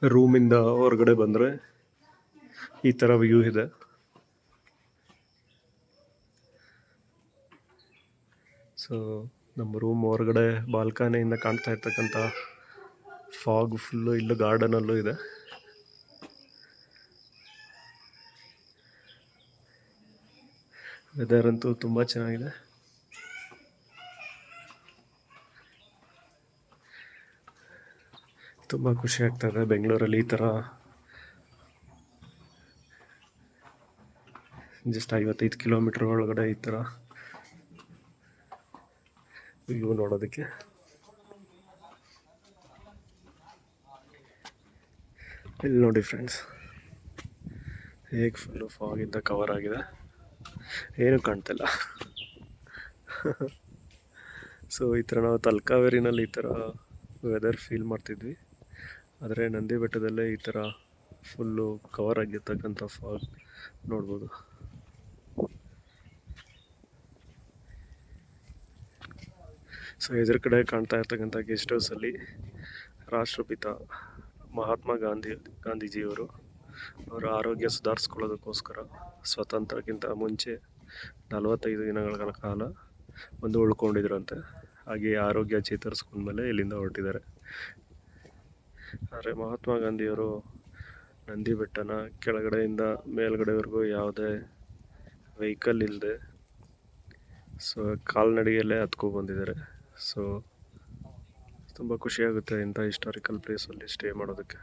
ರೂಮಿಂದ ಹೊರಗಡೆ ಬಂದರೆ ಈ ಥರ ವ್ಯೂ ಇದೆ. ಸೊ ನಮ್ಮ ರೂಮ್ ಹೊರಗಡೆ ಬಾಲ್ಕನಿಯಿಂದ ಕಾಣ್ತಾ ಇರ್ತಕ್ಕಂಥ ಫಾಗ್ ಫುಲ್ಲು ಇಲ್ಲೂ ಗಾರ್ಡನಲ್ಲೂ ಇದೆ. ವೆದರ್ ಅಂತೂ ತುಂಬ ಚೆನ್ನಾಗಿದೆ. ತುಂಬ ಖುಷಿ ಆಗ್ತಾಯಿದೆ ಬೆಂಗಳೂರಲ್ಲಿ ಈ ಥರ ಜಸ್ಟ್ 55 ಕಿಲೋಮೀಟ್ರ್ ಒಳಗಡೆ ಈ ಥರ ವ್ಯೂ ನೋಡೋದಕ್ಕೆ. ಇಲ್ಲಿ ನೋಡಿ ಫ್ರೆಂಡ್ಸ್, ಹೇಗೆ ಫುಲ್ಲು ಫಾಗಿಂದ ಕವರ್ ಆಗಿದೆ, ಏನೂ ಕಾಣ್ತಿಲ್ಲ. ಸೊ ಈ ಥರ ನಾವು ತಲಕಾವೇರಿನಲ್ಲಿ ಈ ಥರ ವೆದರ್ ಫೀಲ್ ಮಾಡ್ತಿದ್ವಿ. ಆದರೆ ನಂದಿ ಬೆಟ್ಟದಲ್ಲೇ ಈ ಥರ ಫುಲ್ಲು ಕವರ್ ಆಗಿರ್ತಕ್ಕಂಥ ಫಾಗ್ ನೋಡ್ಬೋದು. ಸೊ ಎದುರು ಕಡೆ ಕಾಣ್ತಾ ಇರ್ತಕ್ಕಂಥ ಗೆಸ್ಟ್ ಹೌಸಲ್ಲಿ ರಾಷ್ಟ್ರಪಿತ ಮಹಾತ್ಮ ಗಾಂಧೀಜಿಯವರು ಅವರ ಆರೋಗ್ಯ ಸುಧಾರಿಸ್ಕೊಳ್ಳೋದಕ್ಕೋಸ್ಕರ ಸ್ವಾತಂತ್ರ್ಯಕ್ಕಿಂತ ಮುಂಚೆ 45 ದಿನಗಳ ಕಾಲ ಉಳ್ಕೊಂಡಿದ್ರಂತೆ. ಹಾಗೆ ಆರೋಗ್ಯ ಚೇತರಿಸ್ಕೊಂಡ್ಮೇಲೆ ಇಲ್ಲಿಂದ ಹೊರಟಿದ್ದಾರೆ. ಆದರೆ ಮಹಾತ್ಮ ಗಾಂಧಿಯವರು ನಂದಿ ಬೆಟ್ಟನ ಕೆಳಗಡೆಯಿಂದ ಮೇಲ್ಗಡೆವರೆಗೂ ಯಾವುದೇ ವೆಹಿಕಲ್ ಇಲ್ಲದೆ ಸೊ ಕಾಲ್ನಡಿಗೆಯಲ್ಲೇ ಹತ್ಕೊ ಬಂದಿದ್ದಾರೆ. ಸೊ ತುಂಬ ಖುಷಿಯಾಗುತ್ತೆ ಇಂಥ ಹಿಸ್ಟಾರಿಕಲ್ ಪ್ಲೇಸಲ್ಲಿ ಸ್ಟೇ ಮಾಡೋದಕ್ಕೆ.